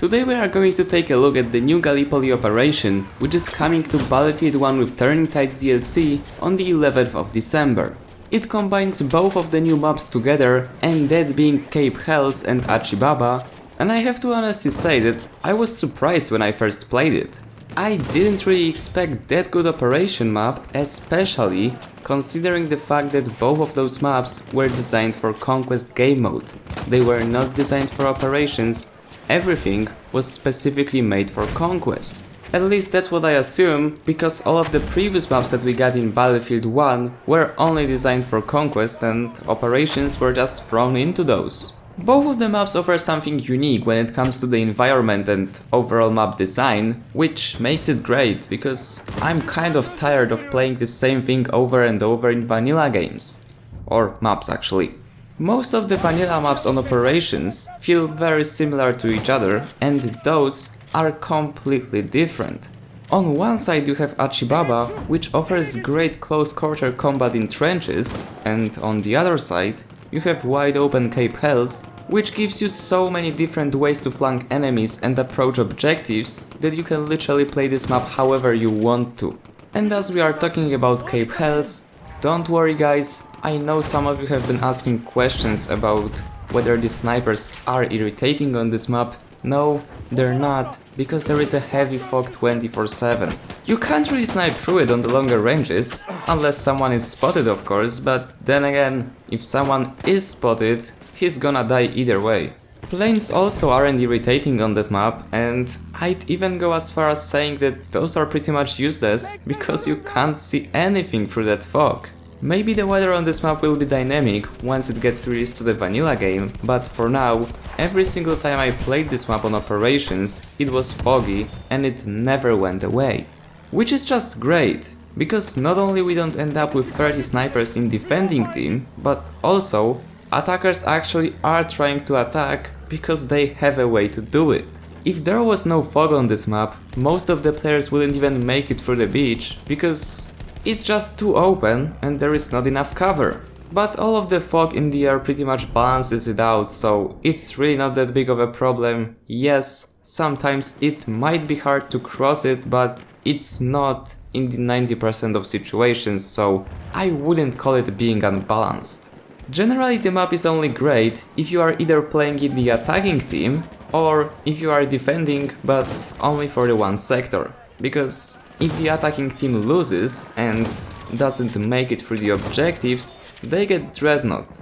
Today we are going to take a look at the new Gallipoli Operation, which is coming to Battlefield 1 with Turning Tides DLC on the 11th of December. It combines both of the new maps together, and that being Cape Helles and Achi Baba, and I have to honestly say that I was surprised when I first played it. I didn't really expect that good operation map, especially considering the fact that both of those maps were designed for Conquest game mode. They were not designed for operations, everything was specifically made for Conquest. At least that's what I assume, because all of the previous maps that we got in Battlefield 1 were only designed for Conquest and operations were just thrown into those. Both of the maps offer something unique when it comes to the environment and overall map design, which makes it great, because I'm kind of tired of playing the same thing over and over in vanilla games. Or maps actually. Most of the vanilla maps on operations feel very similar to each other, and those are completely different. On one side you have Achi Baba, which offers great close quarter combat in trenches, and on the other side you have wide open Cape Helles, which gives you so many different ways to flank enemies and approach objectives that you can literally play this map however you want to. And as we are talking about Cape Helles, don't worry guys, I know some of you have been asking questions about whether the snipers are irritating on this map. No, they're not, because there is a heavy fog 24/7. You can't really snipe through it on the longer ranges, unless someone is spotted of course, but then again, if someone is spotted, he's gonna die either way. Planes also aren't irritating on that map, and I'd even go as far as saying that those are pretty much useless, because you can't see anything through that fog. Maybe the weather on this map will be dynamic once it gets released to the vanilla game, but for now, every single time I played this map on operations, it was foggy and it never went away. Which is just great, because not only we don't end up with 30 snipers in defending team, but also attackers actually are trying to attack because they have a way to do it. If there was no fog on this map, most of the players wouldn't even make it through the beach, because it's just too open and there is not enough cover. But all of the fog in the air pretty much balances it out, so it's really not that big of a problem. Yes, sometimes it might be hard to cross it, but it's not in the 90% of situations, so I wouldn't call it being unbalanced. Generally the map is only great if you are either playing in the attacking team or if you are defending, but only for the one sector. Because if the attacking team loses and doesn't make it through the objectives, they get Dreadnought.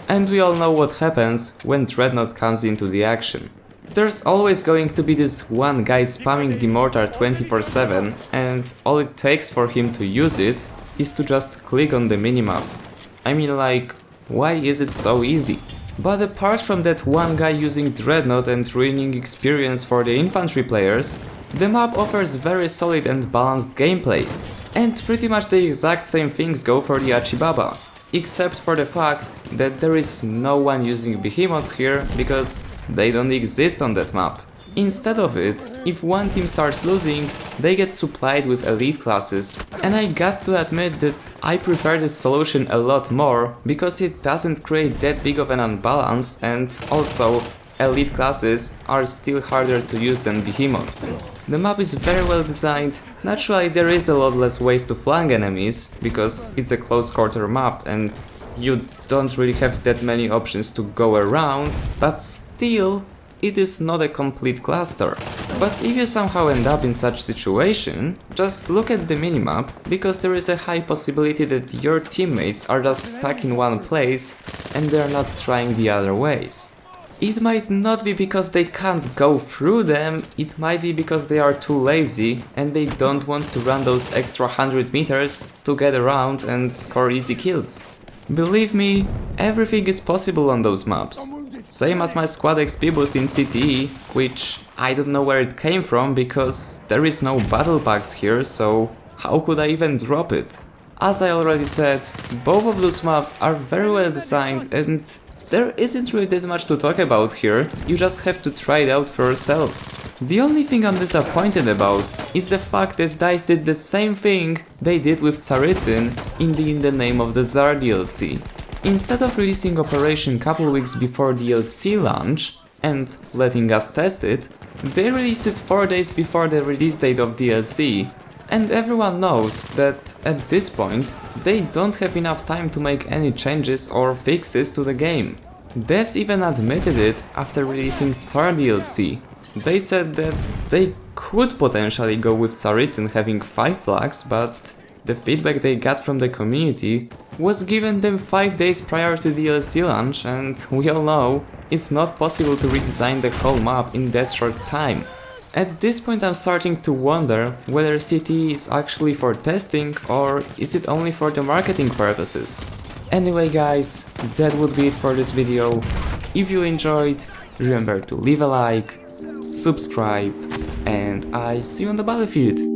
And we all know what happens when Dreadnought comes into the action. There's always going to be this one guy spamming the mortar 24/7, and all it takes for him to use it is to just click on the minimap. I mean, like, why is it so easy? But apart from that one guy using Dreadnought and ruining experience for the infantry players, the map offers very solid and balanced gameplay. And pretty much the exact same things go for the Achi Baba, except for the fact that there is no one using behemoths here because they don't exist on that map. Instead of it, if one team starts losing, they get supplied with elite classes, and I got to admit that I prefer this solution a lot more, because it doesn't create that big of an unbalance, and also elite classes are still harder to use than behemoths. The map is very well designed. Naturally there is a lot less ways to flank enemies, because it's a close quarter map and you don't really have that many options to go around, but still it is not a complete cluster. But if you somehow end up in such situation, just look at the minimap, because there is a high possibility that your teammates are just stuck in one place and they're not trying the other ways. It might not be because they can't go through them, it might be because they are too lazy and they don't want to run those extra 100 meters to get around and score easy kills. Believe me, everything is possible on those maps. Same as my squad XP boost in CTE, which I don't know where it came from because there is no battle packs here, so how could I even drop it? As I already said, both of those maps are very well designed and there isn't really that much to talk about here, you just have to try it out for yourself. The only thing I'm disappointed about is the fact that DICE did the same thing they did with Tsaritsyn in the In the Name of the Tsar DLC. Instead of releasing Operation couple weeks before DLC launch and letting us test it, They released it 4 days before the release date of DLC, and everyone knows that at this point they don't have enough time to make any changes or fixes to the game. Devs even admitted it after releasing third DLC. They said that they could potentially go with Tsaritsyn having 5 flags, but the feedback they got from the community was given them 5 days prior to DLC launch, and we all know it's not possible to redesign the whole map in that short time. At this point I'm starting to wonder whether CT is actually for testing or is it only for the marketing purposes. Anyway guys, that would be it for this video. If you enjoyed, remember to leave a like, subscribe, and I see you on the battlefield.